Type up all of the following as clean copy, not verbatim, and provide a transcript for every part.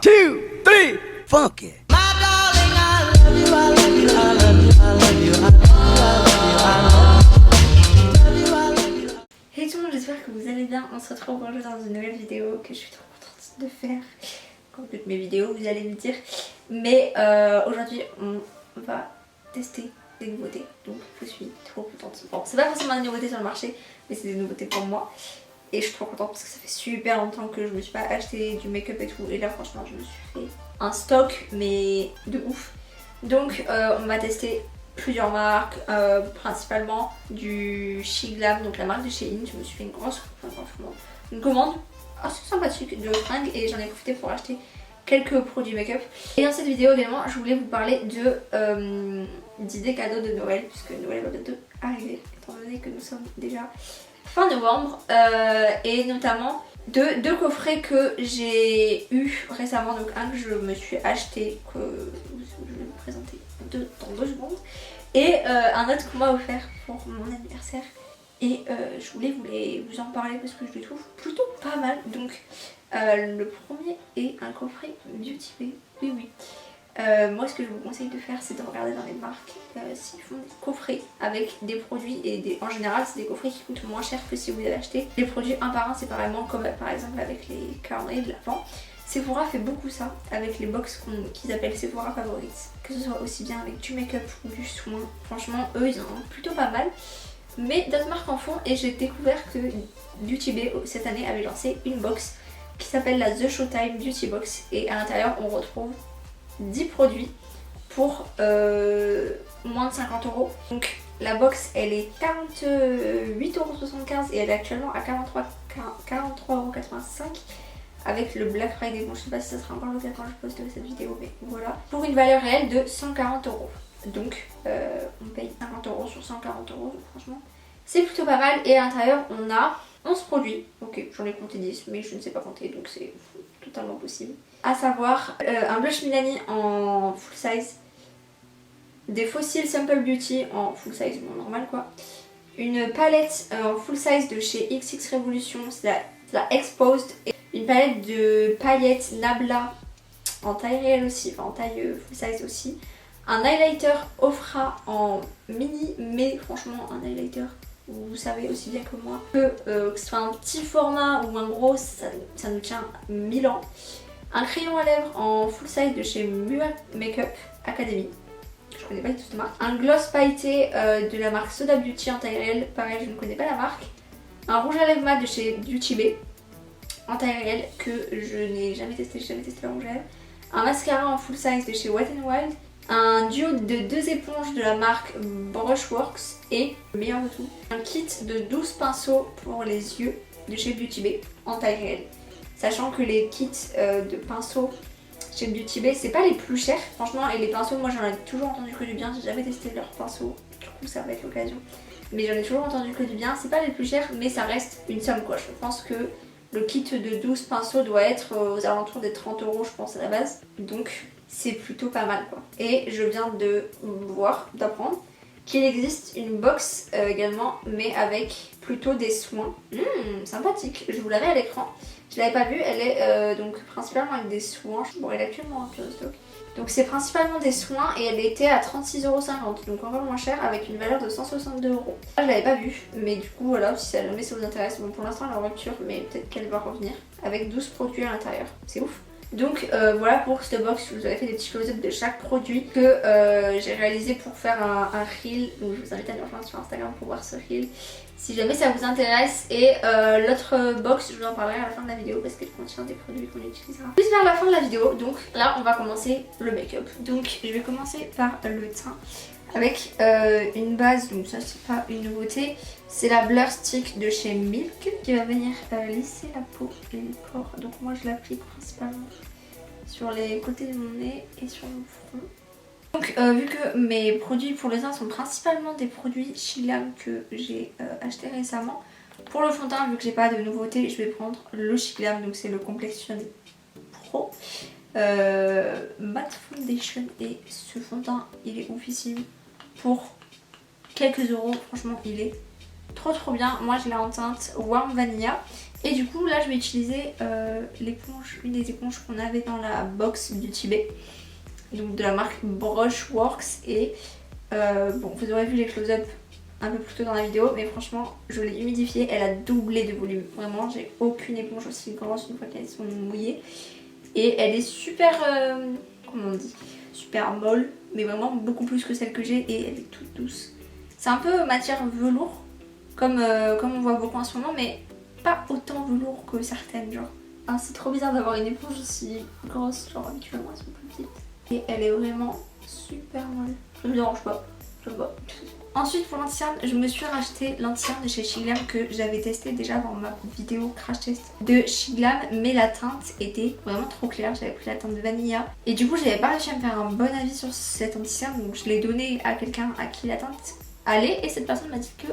2, 3, funky. Hey tout le monde, j'espère que vous allez bien. On se retrouve aujourd'hui dans une nouvelle vidéo que je suis trop contente de faire. Comme toutes mes vidéos, vous allez me dire. Mais aujourd'hui, on va tester des nouveautés. Donc je suis trop contente. Bon, c'est pas forcément des nouveautés sur le marché, mais c'est des nouveautés pour moi. Et je suis trop contente parce que ça fait super longtemps que je me suis pas acheté du make-up et tout. Et là franchement je me suis fait un stock mais de ouf. Donc on va tester plusieurs marques, principalement du She Glam, donc la marque de Shein. Je me suis fait une commande assez sympathique de fringues et j'en ai profité pour acheter quelques produits make-up. Et dans cette vidéo également je voulais vous parler d'idées cadeaux de Noël, puisque Noël va bientôt arriver étant donné que nous sommes déjà fin novembre, et notamment deux coffrets que j'ai eu récemment. Donc un que je me suis acheté, que je vais vous présenter dans 2 secondes, et un autre qu'on m'a offert pour mon anniversaire. Et je voulais vous en parler parce que je les trouve plutôt pas mal. Donc le premier est un coffret Beauty Bay. Oui oui. Moi ce que je vous conseille de faire, c'est de regarder dans les marques s'ils font des coffrets avec des produits, et en général c'est des coffrets qui coûtent moins cher que si vous les achetez les produits un par un séparément, comme par exemple avec les calendriers de l'Avent. Sephora fait beaucoup ça avec les box qu'ils appellent Sephora Favorites, que ce soit aussi bien avec du make-up ou du soin. Franchement eux ils en ont plutôt pas mal, mais d'autres marques en font, et j'ai découvert que Beauty Bay cette année avait lancé une box qui s'appelle la The Showtime Beauty Box, et à l'intérieur on retrouve 10 produits pour moins de 50 €. Donc la box elle est 48,75 € et elle est actuellement à 43,85 € avec le Black Friday. Bon, je sais pas si ça sera encore le cas quand je posterai cette vidéo, mais voilà. Pour une valeur réelle de 140 €. Donc on paye 50 € sur 140 €, donc franchement c'est plutôt pas mal. Et à l'intérieur on a 11 produits. Ok, j'en ai compté 10 mais je ne sais pas compter, donc c'est totalement possible. À savoir un blush Milani en full size, des Fossil Simple Beauty en full size, bon, normal quoi, une palette en full size de chez XX Revolution, c'est la Exposed, et une palette de paillettes Nabla en taille réelle aussi, enfin en taille full size aussi, un highlighter Ofra en mini, mais franchement un highlighter, vous savez aussi bien que moi que ce soit un petit format ou un gros, ça nous tient 1000 ans. Un crayon à lèvres en full size de chez Mua Makeup Academy, je connais pas du tout cette marque. Un gloss pailleté de la marque Soda Beauty en taille réelle, pareil je ne connais pas la marque. Un rouge à lèvres mat de chez Beauty Bay en taille réelle, que je n'ai jamais testé, j'ai jamais testé le rouge à lèvres. Un mascara en full size de chez Wet n Wild. Un duo de 2 éponges de la marque Brushworks, et le meilleur de tout, un kit de 12 pinceaux pour les yeux de chez Beauty Bay en taille réelle. Sachant que les kits de pinceaux chez Beauty Bay c'est pas les plus chers franchement, et les pinceaux moi j'en ai toujours entendu que du bien, j'ai jamais testé leurs pinceaux, du coup ça va être l'occasion, mais j'en ai toujours entendu que du bien. C'est pas les plus chers mais ça reste une somme quoi. Je pense que le kit de 12 pinceaux doit être aux alentours des 30 € je pense à la base, donc c'est plutôt pas mal quoi. Et je viens d'apprendre qu'il existe une box également, mais avec plutôt des soins. Sympathique, je vous la mets à l'écran. Je l'avais pas vue, elle est donc principalement avec des soins. Bon, elle est actuellement un peu en stock. Donc c'est principalement des soins et elle était à 36,50 €, donc encore moins cher, avec une valeur de 162 €. Je l'avais pas vue, mais du coup voilà, si jamais ça vous intéresse. Bon, pour l'instant elle est en rupture, mais peut-être qu'elle va revenir avec 12 produits à l'intérieur. C'est ouf. Donc voilà pour cette box, je vous avais fait des petits close-up de chaque produit que j'ai réalisé pour faire un reel. Donc je vous invite à nous rejoindre sur Instagram pour voir ce reel si jamais ça vous intéresse. Et l'autre box, je vous en parlerai à la fin de la vidéo parce qu'elle contient des produits qu'on utilisera plus vers la fin de la vidéo. Donc là on va commencer le make-up. Donc je vais commencer par le teint avec une base, donc ça c'est pas une nouveauté, c'est la Blur Stick de chez Milk qui va venir lisser la peau et les pores. Donc moi je l'applique principalement sur les côtés de mon nez et sur mon front. Donc vu que mes produits pour le teint sont principalement des produits She Glam que j'ai acheté récemment, pour le fond de teint vu que j'ai pas de nouveauté je vais prendre le She Glam, donc c'est le Complexion Pro Matte Foundation, et ce fond de teint il est oufissime pour quelques euros, franchement il est trop bien. Moi je l'ai en teinte Warm Vanilla Et du coup là je vais utiliser l'éponge, une des éponges qu'on avait dans la box du Tibet, donc de la marque Brushworks. Et bon, vous aurez vu les close-up un peu plus tôt dans la vidéo, mais franchement je l'ai humidifiée, elle a doublé de volume. Vraiment, j'ai aucune éponge aussi grosse une fois qu'elles sont mouillées. Et elle est super, comment on dit, super molle, mais vraiment beaucoup plus que celle que j'ai, et elle est toute douce. C'est un peu matière velours, comme on voit beaucoup en ce moment, mais pas autant velours que certaines, genre. Ah, c'est trop bizarre d'avoir une éponge aussi grosse, genre habituellement elles sont plus petites. Et elle est vraiment super molle. Ça me dérange pas, j'aime pas. Ensuite pour l'anti-cerne, je me suis racheté l'anti-cerne de chez Shiglam que j'avais testé déjà dans ma vidéo crash test de Shiglam, mais la teinte était vraiment trop claire. J'avais pris la teinte de Vanilla et du coup j'avais pas réussi à me faire un bon avis sur cette anti-cerne, donc je l'ai donné à quelqu'un à qui la teinte allait et cette personne m'a dit que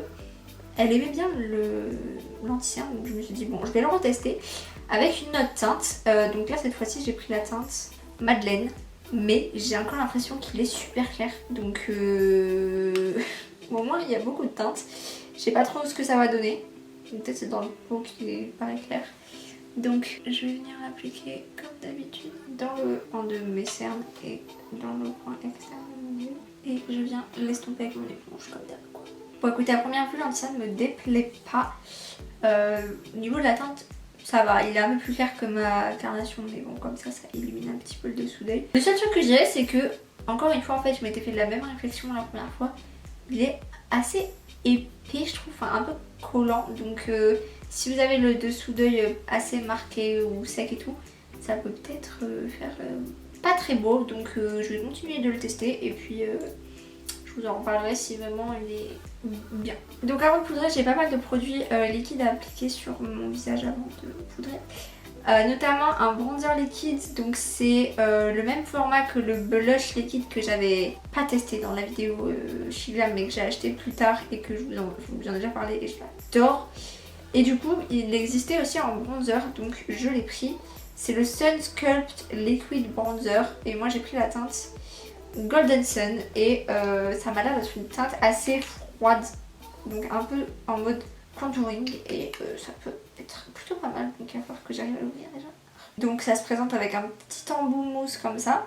elle aimait bien l'anti-cerne, donc je me suis dit bon, je vais le retester avec une autre teinte. Donc là cette fois-ci j'ai pris la teinte Madeleine, mais j'ai encore l'impression qu'il est super clair, donc au moins il y a beaucoup de teintes. Je sais pas trop ce que ça va donner, peut-être c'est dans le pot qui paraît clair. Donc je vais venir l'appliquer comme d'habitude dans le en de mes cernes et dans le coin externe de mon yeux, et je viens l'estomper avec mon éponge comme d'hab. Bon écoutez, à première vue l'anti-cerne ne me déplaît pas. Au niveau de la teinte ça va, il est un peu plus clair que ma carnation, mais bon comme ça illumine un petit peu le dessous d'œil. Le seul truc que je dirais c'est que, encore une fois en fait je m'étais fait la même réflexion la première fois, il est assez épais je trouve, enfin un peu collant, donc si vous avez le dessous d'œil assez marqué ou sec et tout, ça peut peut-être faire pas très beau, donc je vais continuer de le tester et puis je vous en reparlerai si vraiment il est bien. Donc avant de poudrer, j'ai pas mal de produits liquides à appliquer sur mon visage avant de poudrer. Notamment un bronzer liquide, donc c'est le même format que le blush liquide que j'avais pas testé dans la vidéo Shiglam, mais que j'ai acheté plus tard et que je vous en ai déjà parlé et je l'adore. Et du coup il existait aussi en bronzer, donc je l'ai pris. C'est le Sun Sculpt Liquid Bronzer et moi j'ai pris la teinte Golden Sun et ça m'a l'air d'être une teinte assez froide, donc un peu en mode contouring, et ça peut être plutôt pas mal, donc il va falloir que j'arrive à l'ouvrir déjà. Donc ça se présente avec un petit embout mousse comme ça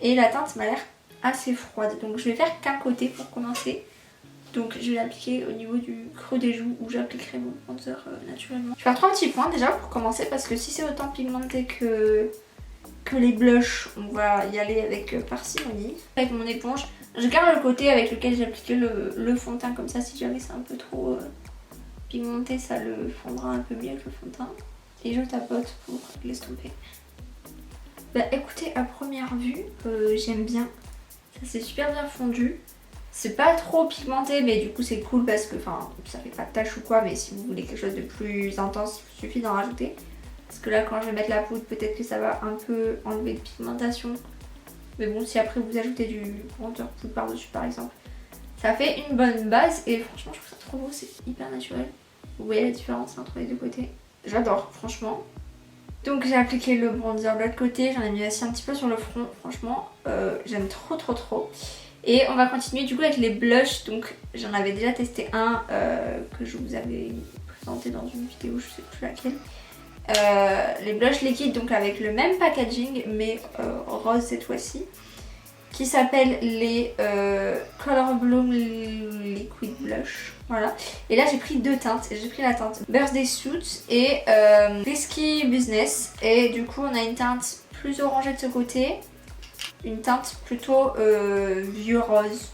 et la teinte m'a l'air assez froide, donc je vais faire qu'un côté pour commencer. Donc je vais l'appliquer au niveau du creux des joues où j'appliquerai mon bronzer naturellement. Je vais faire 3 petits points déjà pour commencer, parce que si c'est autant pigmenté que les blushs, on va y aller avec parcimonie. Avec mon éponge, je garde le côté avec lequel j'ai appliqué le fond de teint, comme ça si jamais c'est un peu trop pigmenté, ça le fondra un peu mieux avec le fond de teint. Et je tapote pour l'estomper. Bah écoutez, à première vue, j'aime bien. Ça c'est super bien fondu. C'est pas trop pigmenté, mais du coup c'est cool parce que ça fait pas de tache ou quoi, mais si vous voulez quelque chose de plus intense, il suffit d'en rajouter. Parce que là quand je vais mettre la poudre, peut-être que ça va un peu enlever de pigmentation. Mais bon, si après vous ajoutez du bronzer poudre par-dessus par exemple, ça fait une bonne base et franchement je trouve ça trop beau, c'est hyper naturel. Vous voyez la différence entre les deux côtés. J'adore franchement. Donc j'ai appliqué le bronzer de l'autre côté, j'en ai mis aussi un petit peu sur le front, franchement j'aime trop. Et on va continuer du coup avec les blushs. Donc j'en avais déjà testé un que je vous avais présenté dans une vidéo, je sais plus laquelle. Les blushs liquides, donc avec le même packaging mais rose cette fois-ci, qui s'appelle les Color Bloom Liquid Blush. Voilà. Et là j'ai pris deux teintes. J'ai pris la teinte Birthday Suit et Risky Business. Et du coup on a une teinte plus orangée de ce côté, une teinte plutôt vieux rose,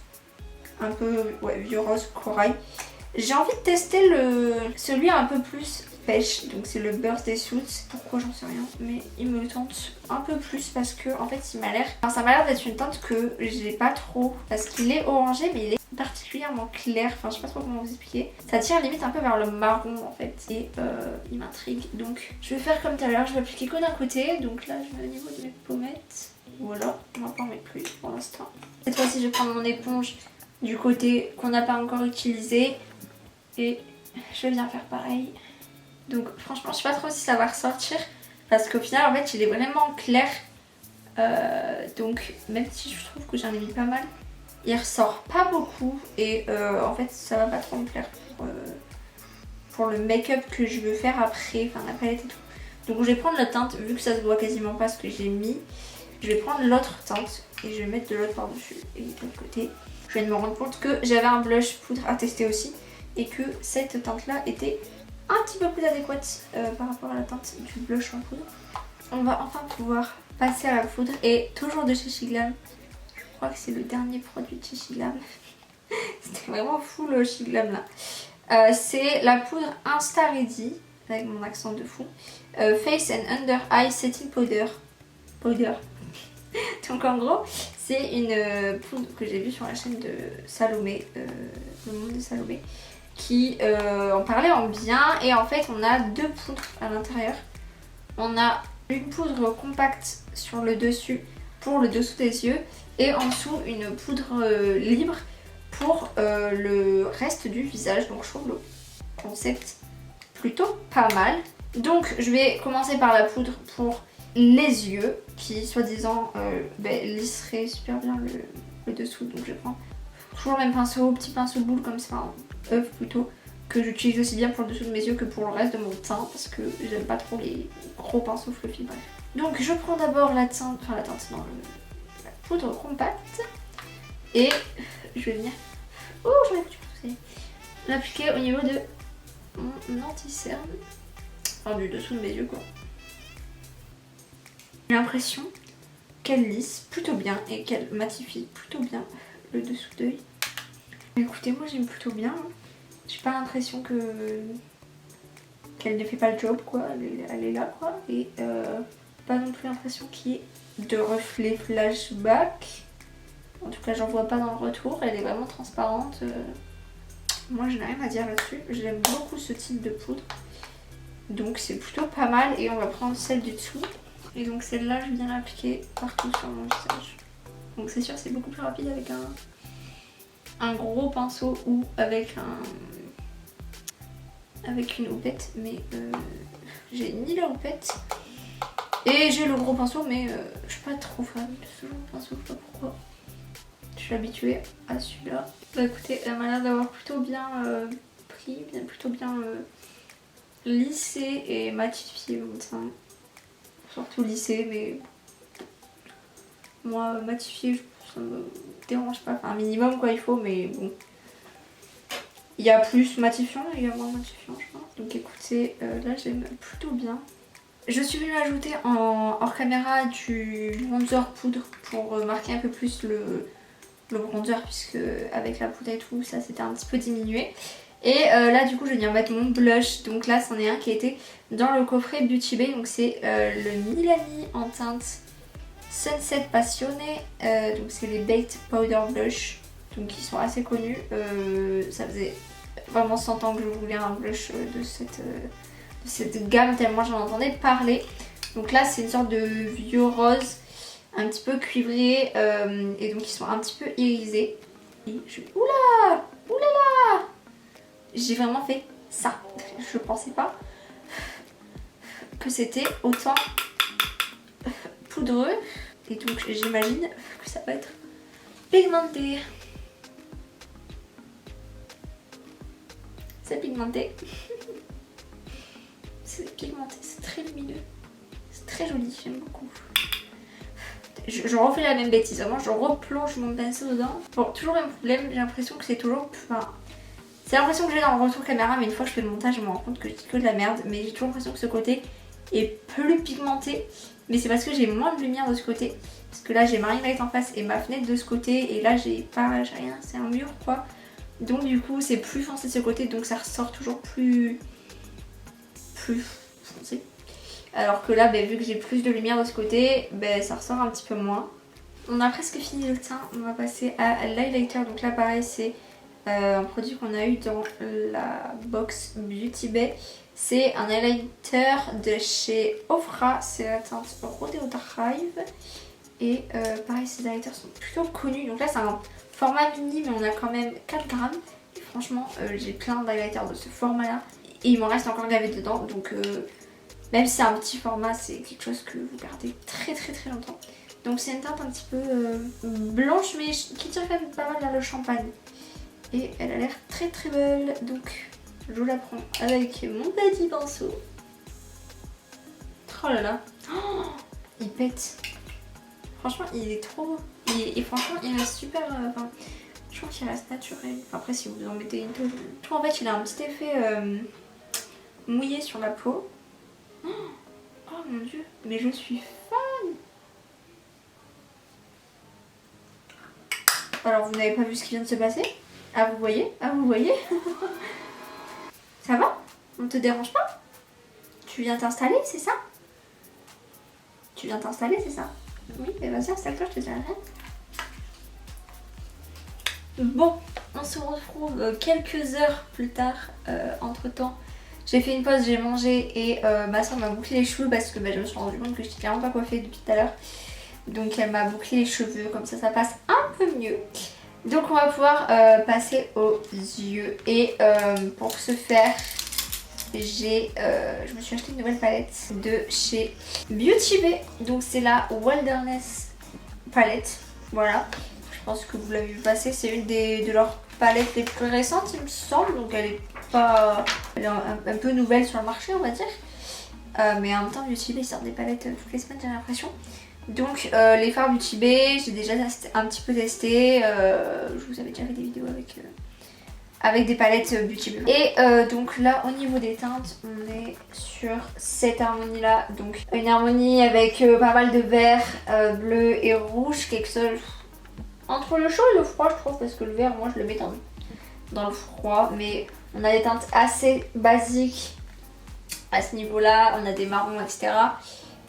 un peu vieux rose corail. J'ai envie de tester celui un peu plus pêche, donc c'est le Birthday Suit. Pourquoi, j'en sais rien, mais il me tente un peu plus parce que en fait ça m'a l'air d'être une teinte que j'ai pas trop, parce qu'il est orangé mais il est particulièrement clair, enfin je sais pas trop comment vous expliquer. Ça tire limite un peu vers le marron en fait et il m'intrigue, donc je vais faire comme tout à l'heure, je vais appliquer que d'un côté. Donc là je mets au niveau de mes pommettes, voilà, on va pas en mettre plus pour l'instant. Cette fois-ci je vais prendre mon éponge du côté qu'on n'a pas encore utilisé et je vais bien faire pareil. Donc franchement je sais pas trop si ça va ressortir parce qu'au final en fait il est vraiment clair, donc même si je trouve que j'en ai mis pas mal, il ressort pas beaucoup et en fait ça va pas trop me plaire pour le make-up que je veux faire après, enfin la palette et tout. Donc je vais prendre la teinte, vu que ça se voit quasiment pas ce que j'ai mis. Je vais prendre l'autre teinte et je vais mettre de l'autre par-dessus. Et de l'autre côté, je viens de me rendre compte que j'avais un blush poudre à tester aussi. Et que cette teinte-là était un petit peu plus adéquate par rapport à la teinte du blush en poudre. On va enfin pouvoir passer à la poudre. Et toujours de chez Shiglam. Je crois que c'est le dernier produit de chez Shiglam. C'était vraiment fou le Shiglam là. C'est la poudre Insta Ready. Avec mon accent de fou. Face and Under Eye Setting Powder. Donc en gros, c'est une poudre que j'ai vue sur la chaîne de Salomé, le monde de Salomé, qui en parlait en bien. Et en fait, on a deux poudres à l'intérieur. On a une poudre compacte sur le dessus pour le dessous des yeux et en dessous une poudre libre pour le reste du visage. Donc je trouve le concept plutôt pas mal. Donc je vais commencer par la poudre pour les yeux qui soi-disant lisserait super bien le dessous. Donc je prends toujours le même pinceau, petit pinceau boule comme ça, œuf plutôt, que j'utilise aussi bien pour le dessous de mes yeux que pour le reste de mon teint parce que j'aime pas trop les gros pinceaux fluffy, bref. Donc je prends d'abord la poudre compacte et je vais venir j'en ai foutu l'appliquer au niveau de mon anti-cerne, enfin du dessous de mes yeux quoi. J'ai l'impression qu'elle lisse plutôt bien et qu'elle matifie plutôt bien le dessous d'œil. Écoutez, moi j'aime plutôt bien. J'ai pas l'impression qu'elle ne fait pas le job quoi, elle est là quoi. Et pas non plus l'impression qu'il y ait de reflets flashback. En tout cas j'en vois pas dans le retour, elle est vraiment transparente. Moi je n'ai rien à dire là-dessus, j'aime beaucoup ce type de poudre. Donc c'est plutôt pas mal et on va prendre celle du dessous. Et donc celle-là je viens l'appliquer partout sur mon visage. Donc c'est sûr c'est beaucoup plus rapide avec un gros pinceau ou avec une houppette. Mais j'ai ni la houppette et j'ai le gros pinceau mais je suis pas trop fan de ce genre de pinceau, je sais pas pourquoi. Je suis habituée à celui-là. Bah écoutez, elle m'a l'air d'avoir plutôt bien pris, plutôt bien lissé et matifié mon teint. Surtout lissé, mais moi matifié ça me dérange pas. Enfin un minimum quoi il faut, mais bon. Il y a plus matifiant, il y a moins matifiant je pense. Donc écoutez, là j'aime plutôt bien. Je suis venue ajouter en hors caméra du bronzer poudre pour marquer un peu plus le bronzer puisque avec la poudre et tout ça c'était un petit peu diminué. Et là du coup je viens mettre mon blush. Donc là c'en est un qui a été dans le coffret Beauty Bay. Donc c'est le Milani en teinte Sunset Passionné. Donc c'est les Baked Powder Blush. Donc ils sont assez connus. Ça faisait vraiment 100 ans que je voulais un blush de cette gamme tellement j'en entendais parler. Donc là c'est une sorte de vieux rose un petit peu cuivré et donc ils sont un petit peu irisés. Et oula j'ai vraiment fait ça. Je pensais pas que c'était autant poudreux. Et donc j'imagine que ça va être pigmenté. C'est pigmenté. C'est pigmenté, c'est très lumineux. C'est très joli, j'aime beaucoup. Je refais la même bêtise, vraiment je replonge mon pinceau dedans. Bon, toujours le même problème, j'ai l'impression que c'est toujours... Enfin, c'est l'impression que j'ai dans le retour caméra, mais une fois que je fais le montage, je me rends compte que je dis que de la merde. Mais j'ai toujours l'impression que ce côté est plus pigmenté. Mais c'est parce que j'ai moins de lumière de ce côté. Parce que là j'ai ma ring light en face et ma fenêtre de ce côté. Et là j'ai rien, c'est un mur quoi. Donc du coup c'est plus foncé de ce côté, donc ça ressort toujours plus foncé. Alors que là, vu que j'ai plus de lumière de ce côté, ça ressort un petit peu moins. On a presque fini le teint, on va passer à l'highlighter. Donc là pareil, c'est un produit qu'on a eu dans la box Beauty Bay. C'est un highlighter de chez Ofra, c'est la teinte Rodeo Drive. Et pareil, ces highlighters sont plutôt connus. Donc là c'est un format mini mais on a quand même 4 grammes. Et franchement j'ai plein d'highlighters de ce format là. Et il m'en reste encore gavé dedans. Donc même si c'est un petit format, c'est quelque chose que vous gardez très longtemps. Donc c'est une teinte un petit peu blanche mais qui tire quand même pas mal vers le champagne. Et elle a l'air très belle. Donc Je la prends avec mon petit pinceau. Oh là là. Oh, il pète. Franchement, il est trop beau. Et franchement, il reste super... Enfin, je trouve qu'il reste naturel. Après, si vous en mettez une touche... Je trouve en fait, il a un petit effet mouillé sur la peau. Oh mon dieu. Mais je suis fan. Alors, vous n'avez pas vu ce qui vient de se passer? Ah, vous voyez? Ah, vous voyez? Ça va? On te dérange pas? Tu viens t'installer, c'est ça? Tu viens t'installer, c'est ça? Oui, mais vas-y, installe-toi, je te dis rien. Bon, on se retrouve quelques heures plus tard. Entre temps, j'ai fait une pause, j'ai mangé et ma soeur m'a bouclé les cheveux parce que je me suis rendu compte que je n'étais clairement pas coiffée depuis tout à l'heure. Donc elle m'a bouclé les cheveux, comme ça passe un peu mieux. Donc on va pouvoir passer aux yeux. Et pour ce faire, je me suis acheté une nouvelle palette de chez Beauty Bay. Donc c'est la Wilderness palette. Voilà, je pense que vous l'avez vu passer. C'est une de leurs palettes les plus récentes, il me semble. Donc elle est pas, elle est un peu nouvelle sur le marché, on va dire. Mais en même temps, Beauty Bay sort des palettes toutes les semaines, j'ai l'impression. Donc les fards Beauty Bay, j'ai déjà un petit peu testé. Je vous avais déjà fait des vidéos avec des palettes Beauty Bay. Et donc là, au niveau des teintes, on est sur cette harmonie là. Donc une harmonie avec pas mal de vert, bleu et rouge. Quelque chose entre le chaud et le froid, je trouve, parce que le vert, moi je le mets dans le froid. Mais on a des teintes assez basiques à ce niveau là. On a des marrons, etc.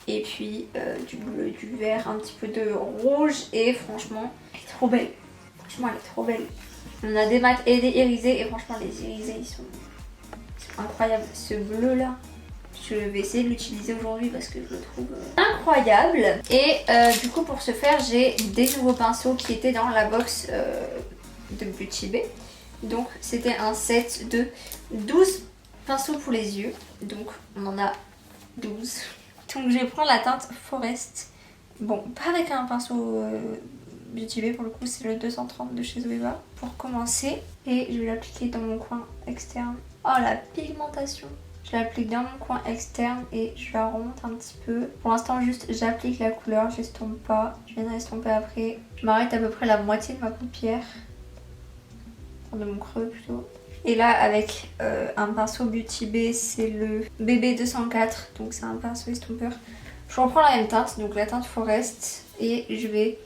Et puis du bleu, du vert, un petit peu de rouge. Et franchement, elle est trop belle. Franchement, elle est trop belle. On a des mats et des irisés. Et franchement, les irisés, ils sont incroyables. Ce bleu là, je vais essayer de l'utiliser aujourd'hui parce que je le trouve incroyable. Et du coup, pour ce faire, j'ai des nouveaux pinceaux qui étaient dans la box de Beauty Bay. Donc, c'était un set de 12 pinceaux pour les yeux. Donc, on en a 12. Donc je vais prendre la teinte Forest. Bon, pas avec un pinceau Beauty Bay, pour le coup c'est le 230 de chez Zoeva. Pour commencer, et je vais l'appliquer dans mon coin externe. Oh la pigmentation! Je l'applique dans mon coin externe et je la remonte un petit peu. Pour l'instant juste j'applique la couleur, j'estompe pas. Je viens d'estomper après. Je m'arrête à peu près la moitié de ma paupière. Enfin, de mon creux plutôt. Et là avec un pinceau Beauty Bay, c'est le BB 204, donc c'est un pinceau estompeur. Je reprends la même teinte, donc la teinte Forest, et je vais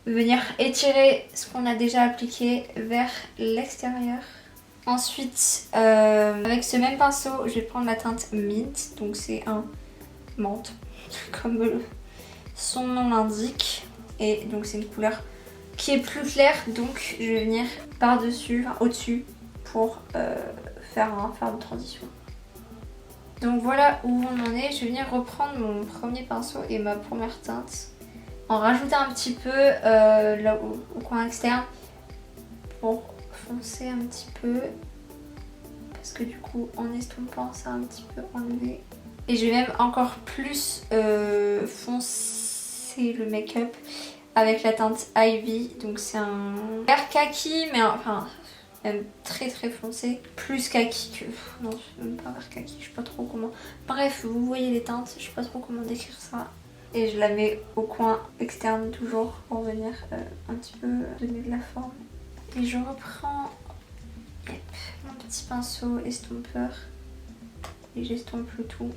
venir étirer ce qu'on a déjà appliqué vers l'extérieur. Ensuite, avec ce même pinceau, je vais prendre la teinte Mint, donc c'est un menthe, comme son nom l'indique. Et donc c'est une couleur qui est plus claire, donc je vais venir par-dessus, enfin, au-dessus, pour faire un fard de transition. Donc voilà où on en est. Je vais venir reprendre mon premier pinceau et ma première teinte, en rajouter un petit peu là au coin externe pour foncer un petit peu, parce que du coup en estompant ça a un petit peu enlevé. Et je vais même encore plus foncer le make-up avec la teinte Ivy. Donc c'est un vert kaki, mais enfin même très très foncé, plus kaki que... Non, c'est même pas vert kaki, je sais pas trop comment... Bref, vous voyez les teintes, je sais pas trop comment décrire ça. Et je la mets au coin externe toujours pour venir un petit peu donner de la forme. Et je reprends mon petit pinceau estompeur et j'estompe le tout.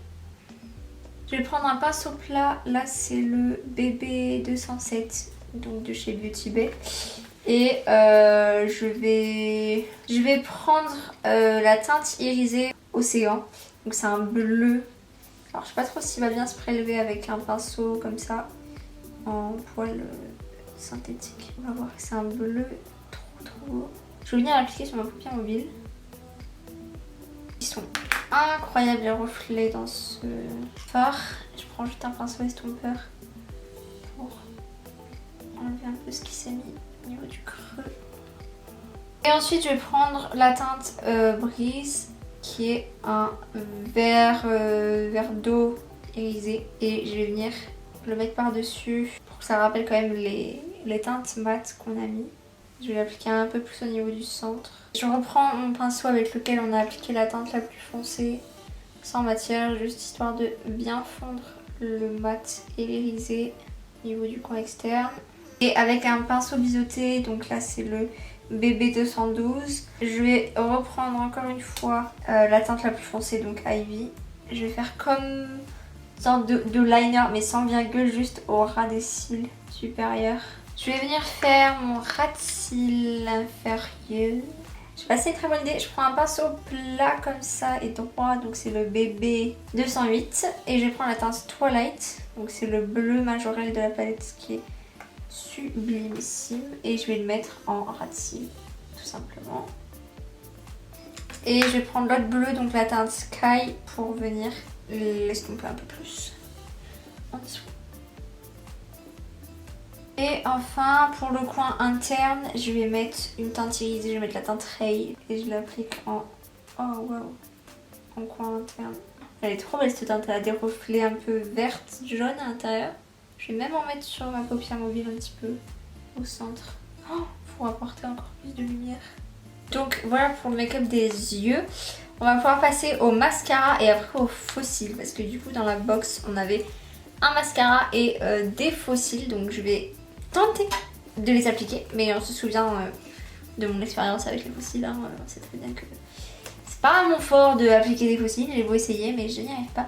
Je vais prendre un pinceau plat, là c'est le BB 207, donc de chez Beauty Bay. Et je vais prendre la teinte irisée Océan. Donc c'est un bleu. Alors je sais pas trop s'il va bien se prélever avec un pinceau comme ça en poil synthétique. On va voir, c'est un bleu trop beau. Je vais venir l'appliquer sur ma paupière mobile. Ils sont incroyables les reflets dans ce fard. Je prends juste un pinceau estompeur pour enlever un peu ce qui s'est mis au niveau du creux. Et ensuite je vais prendre la teinte Brise, qui est un vert d'eau irisé, et je vais venir le mettre par dessus pour que ça rappelle quand même les teintes mates qu'on a mis. Je vais l'appliquer un peu plus au niveau du centre. Je reprends mon pinceau avec lequel on a appliqué la teinte la plus foncée, sans matière, juste histoire de bien fondre le mat et l'irisé au niveau du coin externe. Et avec un pinceau biseauté, donc là c'est le BB212, je vais reprendre encore une fois la teinte la plus foncée, donc Ivy. Je vais faire comme une sorte de liner, mais sans virgule, juste au ras des cils supérieurs. Je vais venir faire mon ras de cils inférieur. Je sais pas si c'est une très bonne idée. Je prends un pinceau plat comme ça et droit, donc c'est le BB208. Et je vais prendre la teinte Twilight, donc c'est le bleu majorel de la palette qui est sublimissime. Et je vais le mettre en ras de cils, tout simplement. Et je vais prendre l'autre bleu, donc la teinte Sky, pour venir l'estomper un peu plus en dessous. Et enfin, pour le coin interne, je vais mettre une teinte irisée, je vais mettre la teinte Ray et je l'applique en... Oh waouh, en coin interne. Elle est trop belle cette teinte, elle a des reflets un peu vertes, jaunes à l'intérieur. Je vais même en mettre sur ma paupière mobile un petit peu au centre. Oh, pour apporter encore plus de lumière. Donc voilà pour le make-up des yeux. On va pouvoir passer au mascara et après au faux cils, parce que du coup dans la box on avait un mascara et des faux cils, donc je vais tenter de les appliquer, mais on se souvient de mon expérience avec les faux cils, hein, on sait très bien que c'est pas mon fort de appliquer des faux cils, j'ai beau essayer mais je n'y arrive pas.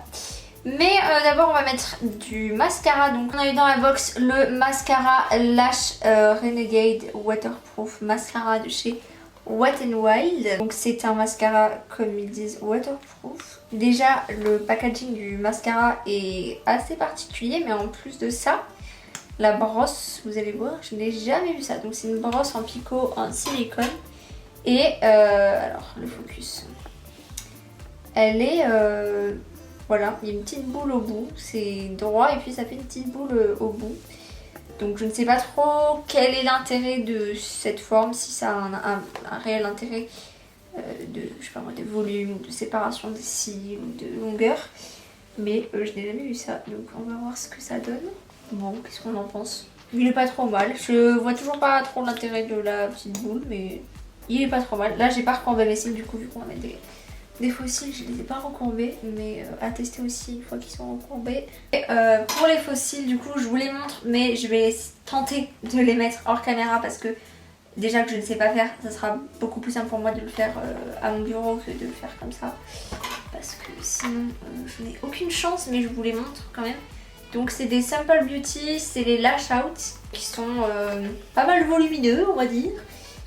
Mais d'abord on va mettre du mascara, donc on a eu dans la box le mascara Lash Renegade Waterproof Mascara de chez Wet n Wild. Donc c'est un mascara comme ils disent waterproof. Déjà le packaging du mascara est assez particulier, mais en plus de ça, la brosse, vous allez voir, je n'ai jamais vu ça. Donc c'est une brosse en picot en silicone. Et alors le focus. Elle est... voilà, il y a une petite boule au bout. C'est droit et puis ça fait une petite boule au bout. Donc je ne sais pas trop quel est l'intérêt de cette forme, si ça a un réel intérêt de, je sais pas moi, de volume, de séparation des cils ou de longueur. Mais je n'ai jamais vu ça, donc on va voir ce que ça donne. Bon, qu'est-ce qu'on en pense? Il est pas trop mal, je vois toujours pas trop l'intérêt de la petite boule, mais il est pas trop mal. Là j'ai pas recourbé mes cils du coup, vu qu'on va mettre des fossiles, je les ai pas recourbés, mais à tester aussi une fois qu'ils sont recourbés. Et, pour les fossiles, du coup, je vous les montre, mais je vais tenter de les mettre hors caméra parce que déjà que je ne sais pas faire, ça sera beaucoup plus simple pour moi de le faire à mon bureau que de le faire comme ça. Parce que sinon, je n'ai aucune chance, mais je vous les montre quand même. Donc c'est des Simple Beauty, c'est les Lash Out qui sont pas mal volumineux, on va dire.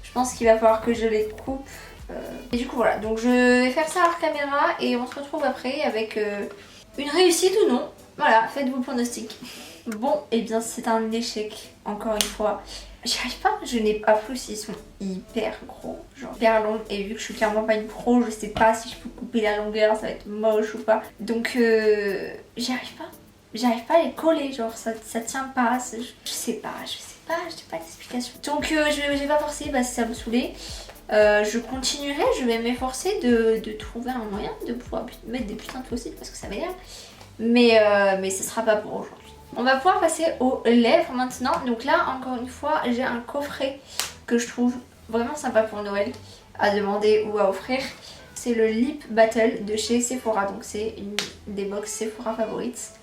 Je pense qu'il va falloir que je les coupe. Et du coup voilà, donc je vais faire ça hors caméra et on se retrouve après avec une réussite ou non. Voilà, faites vos pronostics. Bon, et bien c'est un échec, encore une fois. J'y arrive pas, je n'ai pas plus, ils sont hyper gros, genre hyper longs. Et vu que je suis clairement pas une pro, je sais pas si je peux couper la longueur, ça va être moche ou pas. Donc j'y arrive pas. J'arrive pas à les coller, genre ça tient pas, je sais pas, j'ai pas d'explication. Donc je vais pas forcer, bah si ça me saoulait. Je continuerai, je vais m'efforcer de trouver un moyen de pouvoir mettre des putains de fossiles parce que ça m'énerve. Mais ce sera pas pour aujourd'hui. On va pouvoir passer aux lèvres maintenant. Donc là, encore une fois, j'ai un coffret que je trouve vraiment sympa pour Noël à demander ou à offrir. C'est le Lip Battle de chez Sephora. Donc c'est une des box Sephora favorites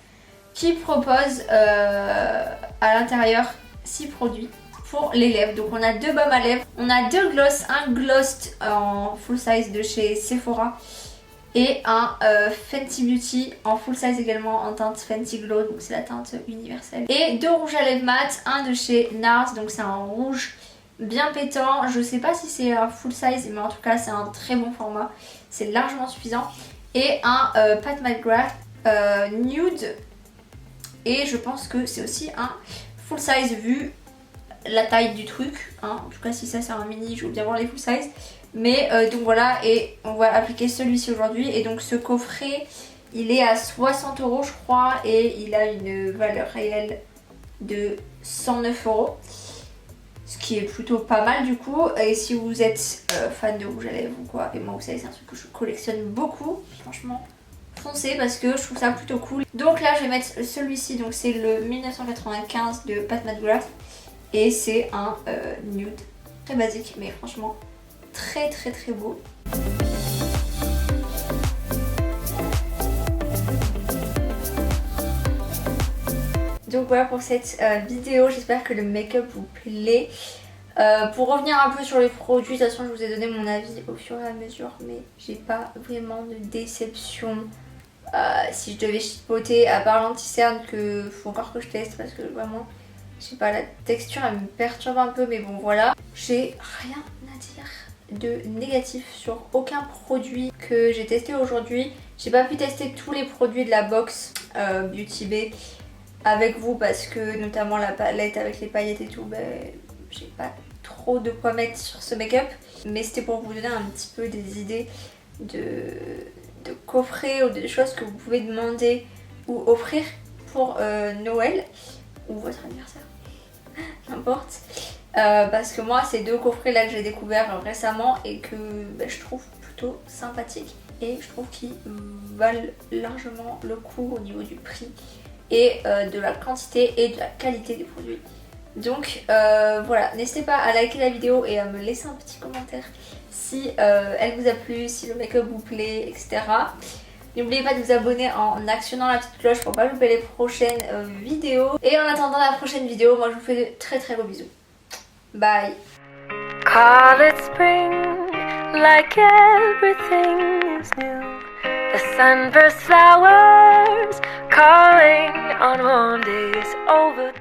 qui propose à l'intérieur 6 produits pour les lèvres. Donc on a 2 baumes à lèvres, on a 2 gloss, un gloss en full size de chez Sephora et un Fenty Beauty en full size également en teinte Fenty Glow, donc c'est la teinte universelle. Et 2 rouges à lèvres mat, un de chez NARS, donc c'est un rouge bien pétant. Je sais pas si c'est un full size, mais en tout cas c'est un très bon format, c'est largement suffisant. Et un Pat McGrath nude, et je pense que c'est aussi un full size vu la taille du truc, hein. En tout cas si ça c'est un mini, je veux bien voir les full size. Mais donc voilà, et on va appliquer celui-ci aujourd'hui. Et donc ce coffret, il est à 60 € je crois, et il a une valeur réelle de 109 €. Ce qui est plutôt pas mal du coup. Et si vous êtes fan de rouge à lèvres ou quoi, et moi vous savez c'est un truc que je collectionne beaucoup, franchement foncez parce que je trouve ça plutôt cool. Donc là je vais mettre celui-ci, donc c'est le 1995 de Pat McGrath. Et c'est un nude très basique, mais franchement très très très beau. Donc voilà pour cette vidéo, j'espère que le make-up vous plaît. Pour revenir un peu sur les produits, de toute façon je vous ai donné mon avis au fur et à mesure, mais j'ai pas vraiment de déception. Si je devais chipoter, à part l'anti-cerne que faut encore que je teste parce que vraiment, je sais pas, la texture elle me perturbe un peu, mais bon voilà. J'ai rien à dire de négatif sur aucun produit que j'ai testé aujourd'hui. J'ai pas pu tester tous les produits de la box Beauty Bay avec vous parce que notamment la palette avec les paillettes et tout, ben, j'ai pas trop de quoi mettre sur ce make-up. Mais c'était pour vous donner un petit peu des idées de coffrets ou de choses que vous pouvez demander ou offrir pour Noël ou votre anniversaire, n'importe. Parce que moi, c'est 2 coffrets là que j'ai découvert récemment et que ben, je trouve plutôt sympathiques et je trouve qu'ils valent largement le coup au niveau du prix et de la quantité et de la qualité des produits. Donc voilà, n'hésitez pas à liker la vidéo et à me laisser un petit commentaire si elle vous a plu, si le make-up vous plaît, etc. N'oubliez pas de vous abonner en actionnant la petite cloche pour pas louper les prochaines vidéos. Et en attendant la prochaine vidéo, moi je vous fais de très très gros bisous. Bye. Call it spring, like everything is new. The sunburst flowers calling on warm days overdue.